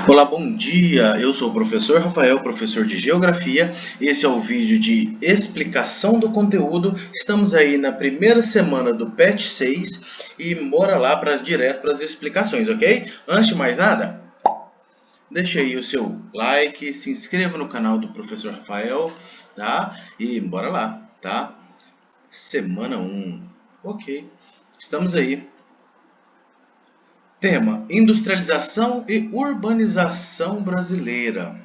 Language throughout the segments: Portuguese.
Olá, bom dia. Eu sou o professor Rafael, professor de Geografia. Esse é o vídeo de explicação do conteúdo. Estamos aí na primeira semana do PET 6 e bora lá direto para as explicações, ok? Antes de mais nada, deixa aí o seu like, se inscreva no canal do professor Rafael, tá? E bora lá, tá? Semana 1. Ok. Estamos aí. Tema: industrialização e urbanização brasileira.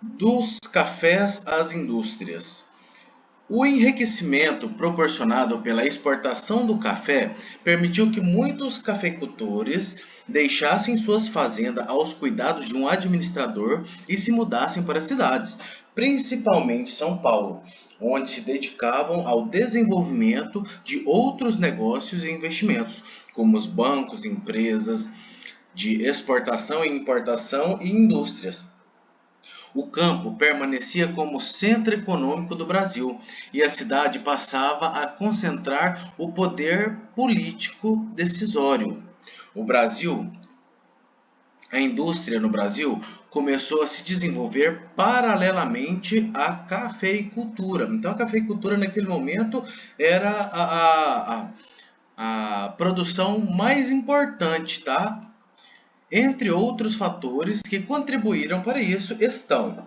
Dos cafés às indústrias. O enriquecimento proporcionado pela exportação do café permitiu que muitos cafeicultores deixassem suas fazendas aos cuidados de um administrador e se mudassem para cidades, principalmente São Paulo, onde se dedicavam ao desenvolvimento de outros negócios e investimentos, como os bancos, empresas de exportação e importação e indústrias. O campo permanecia como centro econômico do Brasil e a cidade passava a concentrar o poder político decisório. O Brasil, a indústria no Brasil começou a se desenvolver paralelamente à cafeicultura. Então, a cafeicultura naquele momento era a produção mais importante, tá? Entre outros fatores que contribuíram para isso estão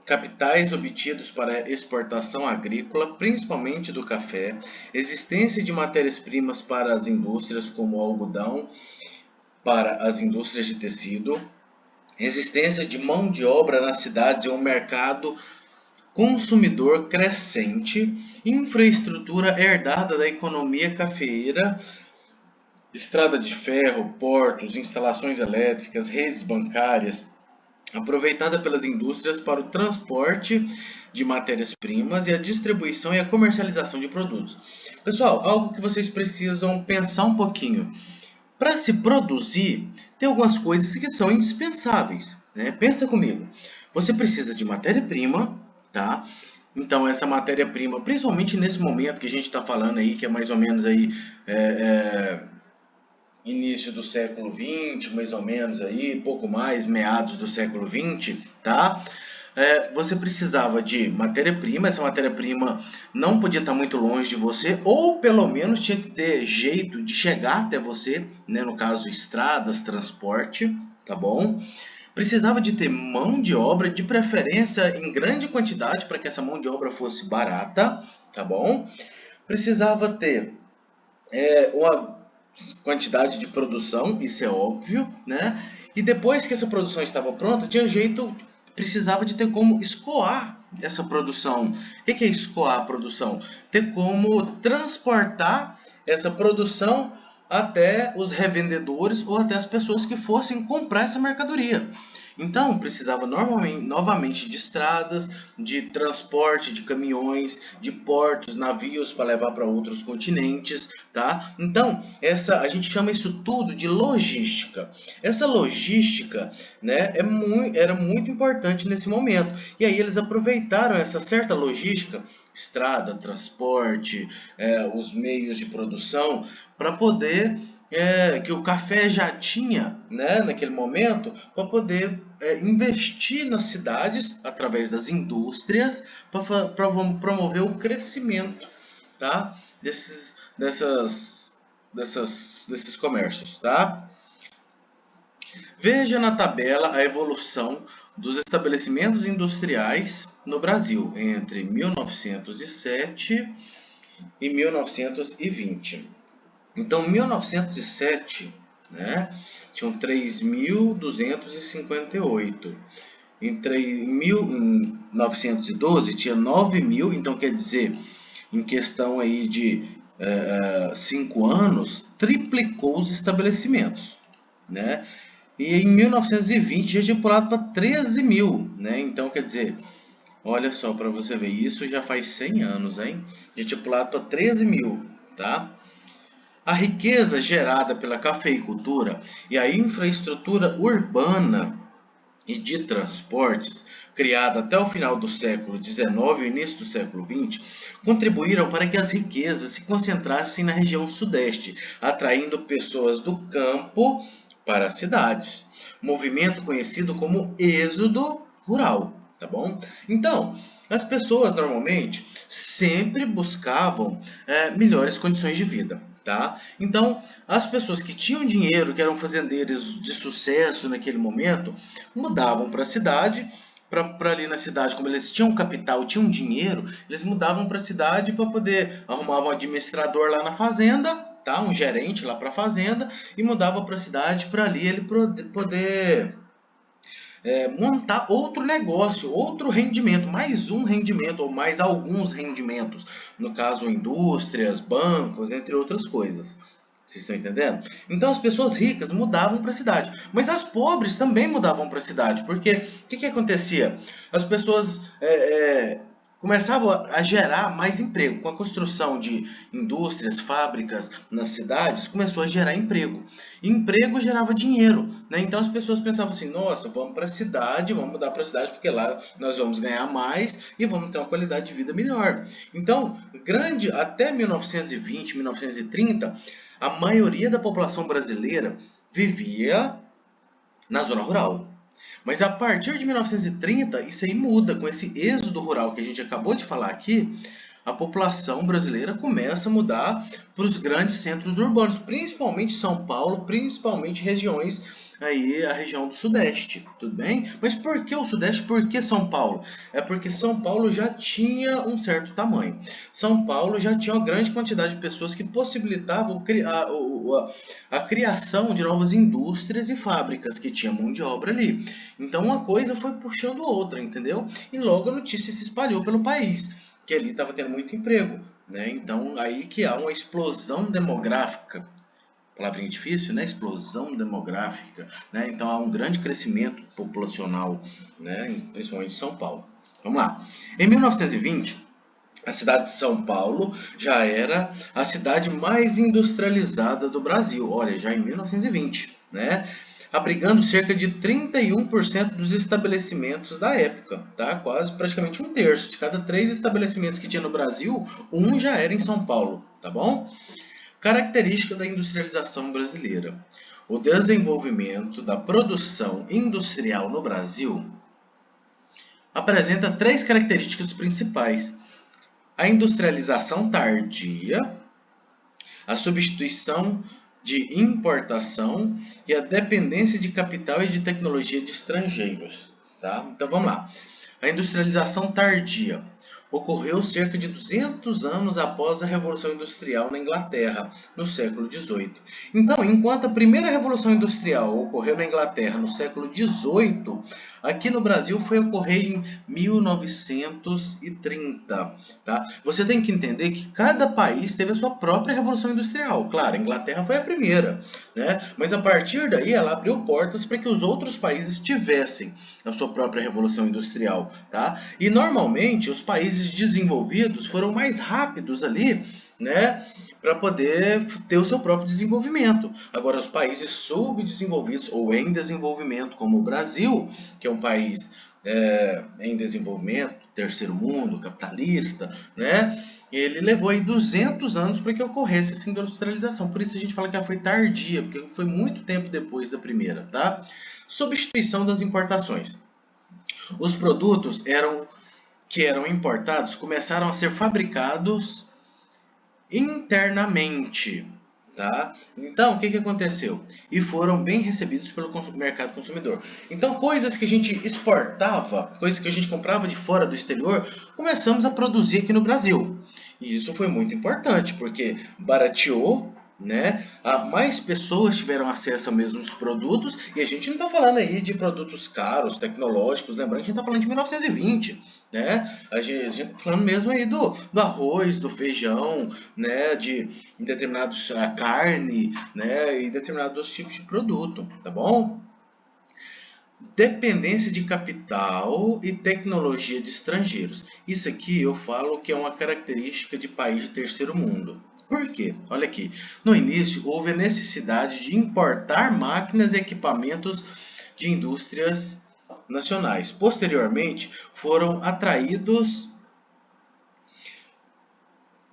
capitais obtidos para exportação agrícola, principalmente do café, existência de matérias-primas para as indústrias como o algodão, para as indústrias de tecido, existência de mão de obra na cidade e um mercado consumidor crescente, infraestrutura herdada da economia cafeeira, estrada de ferro, portos, instalações elétricas, redes bancárias, aproveitada pelas indústrias para o transporte de matérias-primas e a distribuição e a comercialização de produtos. Pessoal, algo que vocês precisam pensar um pouquinho. Para se produzir, tem algumas coisas que são indispensáveis, né? Pensa comigo. Você precisa de matéria-prima, tá? Então, essa matéria-prima, principalmente nesse momento que a gente está falando aí, que é mais ou menos aí início do século XX, mais ou menos aí, pouco mais, meados do século XX, tá? Você precisava de matéria-prima, essa matéria-prima não podia estar muito longe de você, ou pelo menos tinha que ter jeito de chegar até você, né? No caso, estradas, transporte, tá bom? Precisava de ter mão de obra, de preferência em grande quantidade, para que essa mão de obra fosse barata, tá bom? Precisava ter uma quantidade de produção, isso é óbvio, né? E depois que essa produção estava pronta, tinha jeito, precisava de ter como escoar essa produção. O que é escoar a produção? Ter como transportar essa produção até os revendedores ou até as pessoas que fossem comprar essa mercadoria. Então, precisava novamente de estradas, de transporte de caminhões, de portos, navios para levar para outros continentes, tá? Então, a gente chama isso tudo de logística. Essa logística, né, era muito importante nesse momento. E aí eles aproveitaram essa certa logística, estrada, transporte, os meios de produção, para poder que o café já tinha, né, naquele momento, para poder investir nas cidades através das indústrias para promover o crescimento, tá, desses comércios, tá? Veja na tabela a evolução dos estabelecimentos industriais no Brasil entre 1907 e 1920. Então, em 1907, né, tinham 3.258. Em 1912 tinha 9.000, então quer dizer, em questão aí de 5 anos, triplicou os estabelecimentos, né? E em 1920 já tinha pulado para 13.000, né? Então quer dizer, olha só para você ver, isso já faz 100 anos, hein? Já tinha pulado para 13.000, tá? A riqueza gerada pela cafeicultura e a infraestrutura urbana e de transportes, criada até o final do século XIX e início do século XX, contribuíram para que as riquezas se concentrassem na região sudeste, atraindo pessoas do campo para as cidades. Movimento conhecido como êxodo rural, tá bom? Então, as pessoas normalmente sempre buscavam melhores condições de vida. Tá? Então, as pessoas que tinham dinheiro, que eram fazendeiros de sucesso naquele momento, mudavam para a cidade, para ali na cidade, como eles tinham capital, tinham dinheiro, eles mudavam para a cidade para poder arrumar um administrador lá na fazenda, tá? Um gerente lá para a fazenda, e mudava para a cidade para ali ele poder montar outro negócio, outro rendimento, mais um rendimento ou mais alguns rendimentos, no caso indústrias, bancos, entre outras coisas. Vocês estão entendendo? Então as pessoas ricas mudavam para a cidade, mas as pobres também mudavam para a cidade, porque o que acontecia? As pessoas começavam a gerar mais emprego. Com a construção de indústrias, fábricas nas cidades, começou a gerar emprego. E emprego gerava dinheiro, né? Então as pessoas pensavam assim, nossa, vamos para a cidade, vamos mudar para a cidade, porque lá nós vamos ganhar mais e vamos ter uma qualidade de vida melhor. Então, até 1920, 1930, a maioria da população brasileira vivia na zona rural. Mas a partir de 1930, isso aí muda. Com esse êxodo rural que a gente acabou de falar aqui, a população brasileira começa a mudar para os grandes centros urbanos, principalmente São Paulo, principalmente regiões aí, a região do Sudeste, tudo bem? Mas por que o Sudeste? Por que São Paulo? É porque São Paulo já tinha um certo tamanho. São Paulo já tinha uma grande quantidade de pessoas que possibilitavam a criação de novas indústrias e fábricas que tinha mão de obra ali. Então uma coisa foi puxando outra, entendeu? E logo a notícia se espalhou pelo país, que ali estava tendo muito emprego, né? Então aí que há uma explosão demográfica, palavrinha difícil, né? Explosão demográfica, né? Então há um grande crescimento populacional, né? Principalmente em São Paulo. Vamos lá. Em 1920, a cidade de São Paulo já era a cidade mais industrializada do Brasil. Olha, já em 1920, né? Abrigando cerca de 31% dos estabelecimentos da época, tá? Quase praticamente um terço. De cada 3 estabelecimentos que tinha no Brasil, um já era em São Paulo, tá bom? Característica da industrialização brasileira. O desenvolvimento da produção industrial no Brasil apresenta 3 características principais: a industrialização tardia, a substituição de importação e a dependência de capital e de tecnologia de estrangeiros. Tá? Então vamos lá. A industrialização tardia ocorreu cerca de 200 anos após a Revolução Industrial na Inglaterra, no século XVIII. Então, enquanto a primeira Revolução Industrial ocorreu na Inglaterra no século XVIII, aqui no Brasil foi ocorrer em 1930. Tá? Você tem que entender que cada país teve a sua própria Revolução Industrial. Claro, a Inglaterra foi a primeira, né? Mas a partir daí ela abriu portas para que os outros países tivessem a sua própria Revolução Industrial. Tá? E normalmente os países desenvolvidos foram mais rápidos ali, né, para poder ter o seu próprio desenvolvimento. Agora, os países subdesenvolvidos ou em desenvolvimento, como o Brasil, que é um país em desenvolvimento, terceiro mundo, capitalista, né, ele levou aí 200 anos para que ocorresse essa industrialização. Por isso a gente fala que ela foi tardia, porque foi muito tempo depois da primeira, tá? Substituição das importações. Os produtos que eram importados começaram a ser fabricados internamente, tá? Então, o que aconteceu? E foram bem recebidos pelo mercado consumidor. Então, coisas que a gente exportava, coisas que a gente comprava de fora do exterior, começamos a produzir aqui no Brasil. E isso foi muito importante, porque barateou, né? Mais pessoas tiveram acesso a mesmos produtos, e a gente não está falando aí de produtos caros, tecnológicos, lembrando que a gente está falando de 1920, né? A gente está falando mesmo aí do arroz, do feijão, né? De determinados carne, né? E determinados tipos de produto, tá bom? Dependência de capital e tecnologia de estrangeiros. Isso aqui eu falo que é uma característica de país de terceiro mundo. Por quê? Olha aqui. No início, houve a necessidade de importar máquinas e equipamentos de indústrias nacionais. Posteriormente, foram atraídos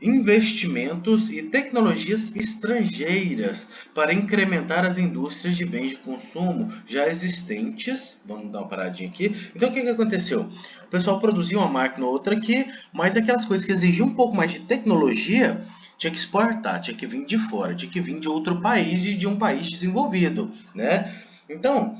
investimentos e tecnologias estrangeiras para incrementar as indústrias de bens de consumo já existentes. Vamos dar uma paradinha aqui. Então, o que aconteceu? O pessoal produzia uma máquina ou outra aqui, mas aquelas coisas que exigiam um pouco mais de tecnologia tinha que exportar, tinha que vir de fora, tinha que vir de outro país e de um país desenvolvido, né? Então,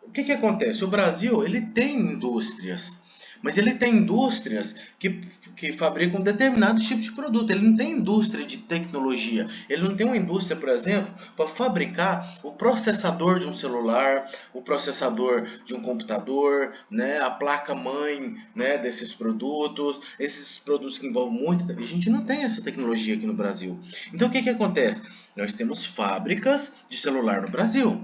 o que acontece? O Brasil, ele tem indústrias, mas ele tem indústrias que fabricam determinados tipos de produto. Ele não tem indústria de tecnologia. Ele não tem uma indústria, por exemplo, para fabricar o processador de um celular, o processador de um computador, né, a placa-mãe, né, desses produtos, esses produtos que envolvem muito. A gente não tem essa tecnologia aqui no Brasil. Então, o que acontece? Nós temos fábricas de celular no Brasil.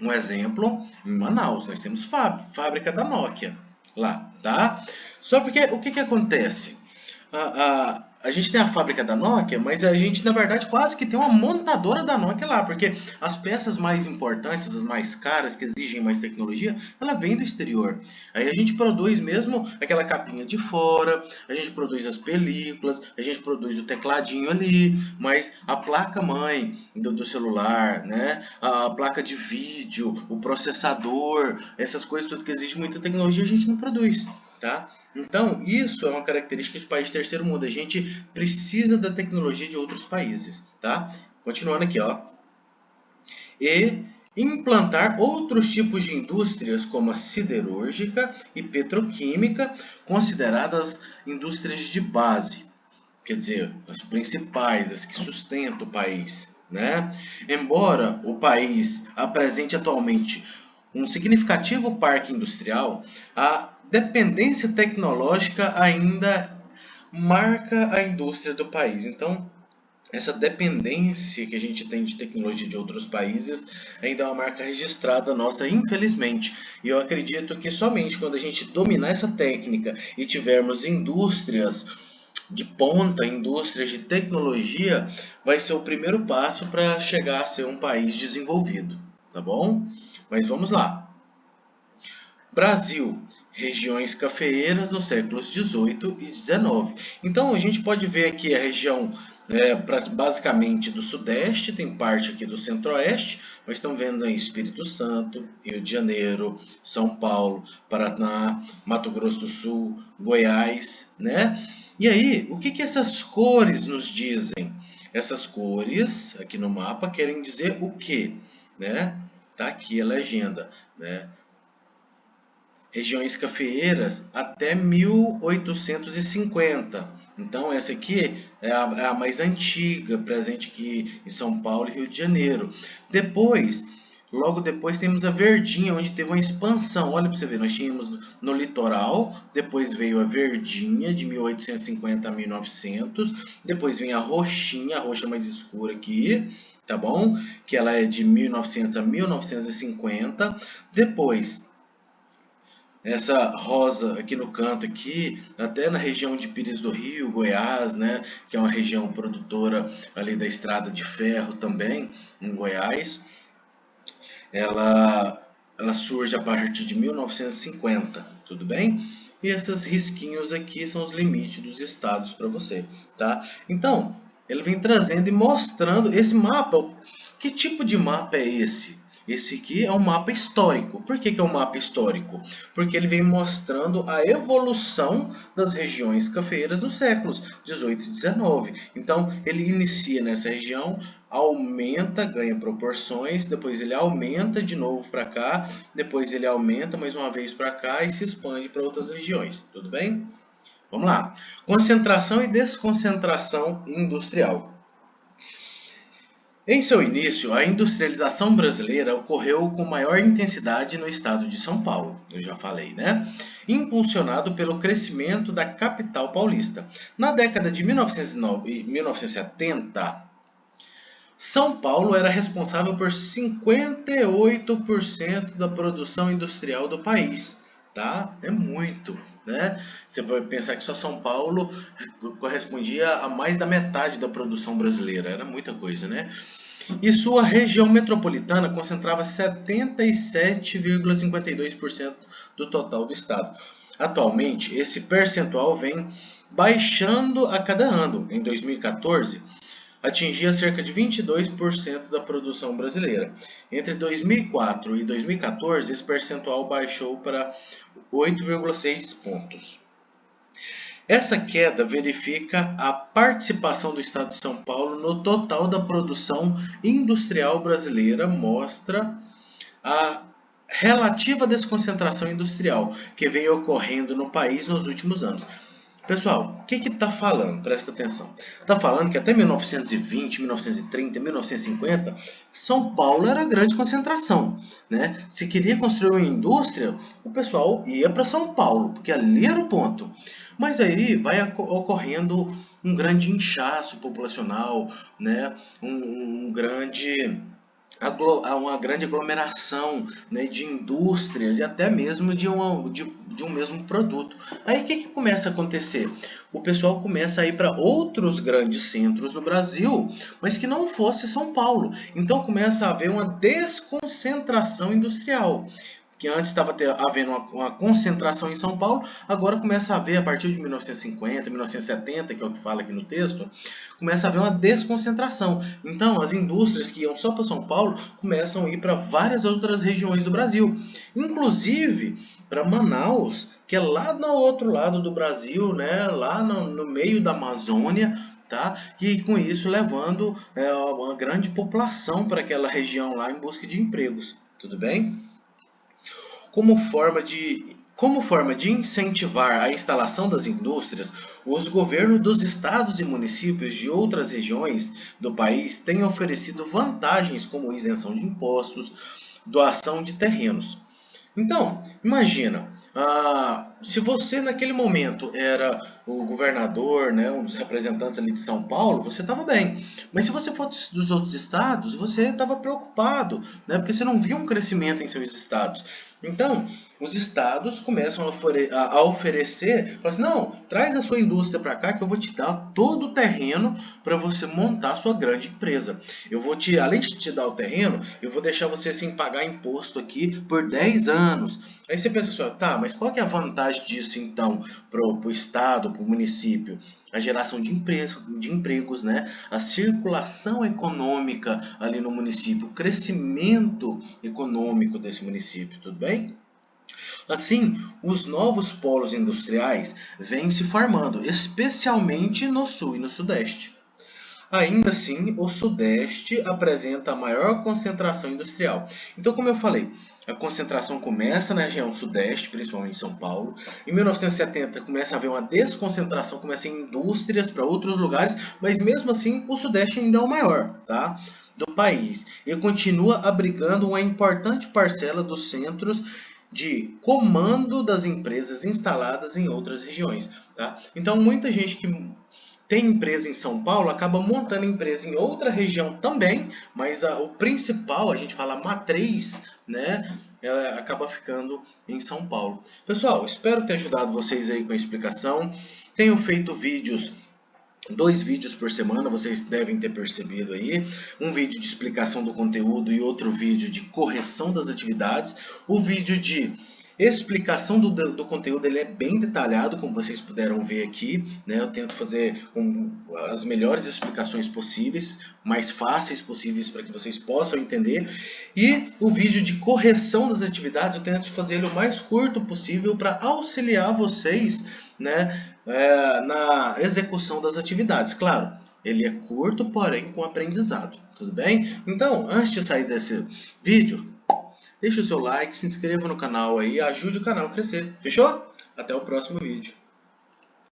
Um exemplo, em Manaus, nós temos fábrica da Nokia lá, tá? Só porque o que acontece? A gente tem a fábrica da Nokia, mas a gente, na verdade, quase que tem uma montadora da Nokia lá, porque as peças mais importantes, as mais caras, que exigem mais tecnologia, ela vem do exterior. Aí a gente produz mesmo aquela capinha de fora, a gente produz as películas, a gente produz o tecladinho ali, mas a placa-mãe do celular, né? A placa de vídeo, o processador, essas coisas tudo que exigem muita tecnologia, a gente não produz, tá? Então, isso é uma característica de país de terceiro mundo. A gente precisa da tecnologia de outros países, tá? Continuando aqui, ó. E implantar outros tipos de indústrias, como a siderúrgica e petroquímica, consideradas indústrias de base. Quer dizer, as principais, as que sustentam o país, né? Embora o país apresente atualmente um significativo parque industrial, a dependência tecnológica ainda marca a indústria do país. Então, essa dependência que a gente tem de tecnologia de outros países ainda é uma marca registrada nossa, infelizmente. E eu acredito que somente quando a gente dominar essa técnica e tivermos indústrias de ponta, indústrias de tecnologia, vai ser o primeiro passo para chegar a ser um país desenvolvido, tá bom? Mas vamos lá. Brasil, regiões cafeeiras nos séculos 18 e 19. Então a gente pode ver aqui a região basicamente do Sudeste, tem parte aqui do Centro-Oeste, mas estão vendo aí Espírito Santo, Rio de Janeiro, São Paulo, Paraná, Mato Grosso do Sul, Goiás, né? E aí, o que essas cores nos dizem? Essas cores aqui no mapa querem dizer o quê? Né? Tá aqui a legenda, né? Regiões cafeeiras até 1850. Então, essa aqui é a mais antiga, presente aqui em São Paulo e Rio de Janeiro. Depois, logo depois, temos a verdinha, onde teve uma expansão. Olha para você ver, nós tínhamos no litoral, depois veio a verdinha, de 1850 a 1900. Depois vem a roxinha, a roxa mais escura aqui, tá bom? Que ela é de 1900 a 1950. Depois, essa rosa aqui no canto aqui, até na região de Pires do Rio, Goiás, né, que é uma região produtora ali da estrada de ferro também, em Goiás, ela surge a partir de 1950, tudo bem? E esses risquinhos aqui são os limites dos estados para você, tá? Então, ele vem trazendo e mostrando esse mapa. Que tipo de mapa é esse? Esse aqui é um mapa histórico. Por que é um mapa histórico? Porque ele vem mostrando a evolução das regiões cafeeiras nos séculos 18 e 19. Então, ele inicia nessa região, aumenta, ganha proporções, depois ele aumenta de novo para cá, depois ele aumenta mais uma vez para cá e se expande para outras regiões. Tudo bem? Vamos lá. Concentração e desconcentração industrial. Em seu início, a industrialização brasileira ocorreu com maior intensidade no estado de São Paulo, eu já falei, né? Impulsionado pelo crescimento da capital paulista. Na década de 1970, São Paulo era responsável por 58% da produção industrial do país, tá? É muito, né? Você vai pensar que só São Paulo correspondia a mais da metade da produção brasileira, era muita coisa, né? e sua região metropolitana concentrava 77,52% do total do estado. Atualmente, esse percentual vem baixando a cada ano. Em 2014, atingia cerca de 22% da produção brasileira. Entre 2004 e 2014, esse percentual baixou para 8,6 pontos. Essa queda verifica a participação do Estado de São Paulo no total da produção industrial brasileira, mostra a relativa desconcentração industrial que vem ocorrendo no país nos últimos anos. Pessoal, o que está falando? Presta atenção. Está falando que até 1920, 1930, 1950, São Paulo era a grande concentração, né? Se queria construir uma indústria, o pessoal ia para São Paulo, porque ali era o ponto. Mas aí vai ocorrendo um grande inchaço populacional, né? Uma grande aglomeração, né, de indústrias e até mesmo de um mesmo produto. Aí o que começa a acontecer? O pessoal começa a ir para outros grandes centros no Brasil, mas que não fosse São Paulo. Então começa a haver uma desconcentração industrial. Que antes estava havendo uma concentração em São Paulo, agora começa a haver, a partir de 1950, 1970, que é o que fala aqui no texto, começa a haver uma desconcentração. Então, as indústrias que iam só para São Paulo começam a ir para várias outras regiões do Brasil, inclusive para Manaus, que é lá no outro lado do Brasil, né, lá no meio da Amazônia, tá? E com isso levando uma grande população para aquela região lá em busca de empregos. Tudo bem? Como forma de incentivar a instalação das indústrias, os governos dos estados e municípios de outras regiões do país têm oferecido vantagens como isenção de impostos, doação de terrenos. Então, imagina, se você naquele momento era o governador, né, um dos representantes ali de São Paulo, você estava bem. Mas se você for dos outros estados, você estava preocupado, né, porque você não via um crescimento em seus estados. Então, os estados começam a oferecer, falam assim, não, traz a sua indústria para cá que eu vou te dar todo o terreno para você montar a sua grande empresa. Além de te dar o terreno, eu vou deixar você sem pagar imposto aqui por 10 anos. Aí você pensa assim, tá, mas qual que é a vantagem disso então para o estado, para o município? A geração de empregos, né? A circulação econômica ali no município, o crescimento econômico desse município, tudo bem? Assim, os novos polos industriais vêm se formando, especialmente no sul e no sudeste. Ainda assim, o Sudeste apresenta a maior concentração industrial. Então, como eu falei, a concentração começa na região Sudeste, principalmente em São Paulo. Em 1970 começa a haver uma desconcentração, começa em indústrias para outros lugares, mas mesmo assim o Sudeste ainda é o maior, tá? Do país. E continua abrigando uma importante parcela dos centros de comando das empresas instaladas em outras regiões, tá? Então, muita gente que tem empresa em São Paulo, acaba montando empresa em outra região também, mas o principal, a gente fala matriz, né, ela acaba ficando em São Paulo. Pessoal, espero ter ajudado vocês aí com a explicação. Tenho feito vídeos, 2 vídeos por semana, vocês devem ter percebido aí. Um vídeo de explicação do conteúdo e outro vídeo de correção das atividades. O vídeo de explicação do conteúdo ele é bem detalhado, como vocês puderam ver aqui, né? Eu tento fazer com as melhores explicações possíveis, mais fáceis possíveis para que vocês possam entender. E o vídeo de correção das atividades eu tento fazer ele o mais curto possível para auxiliar vocês, né, na execução das atividades. Claro, ele é curto, porém com aprendizado. Tudo bem? Então, antes de sair desse vídeo, deixe o seu like, se inscreva no canal aí, ajude o canal a crescer. Fechou? Até o próximo vídeo.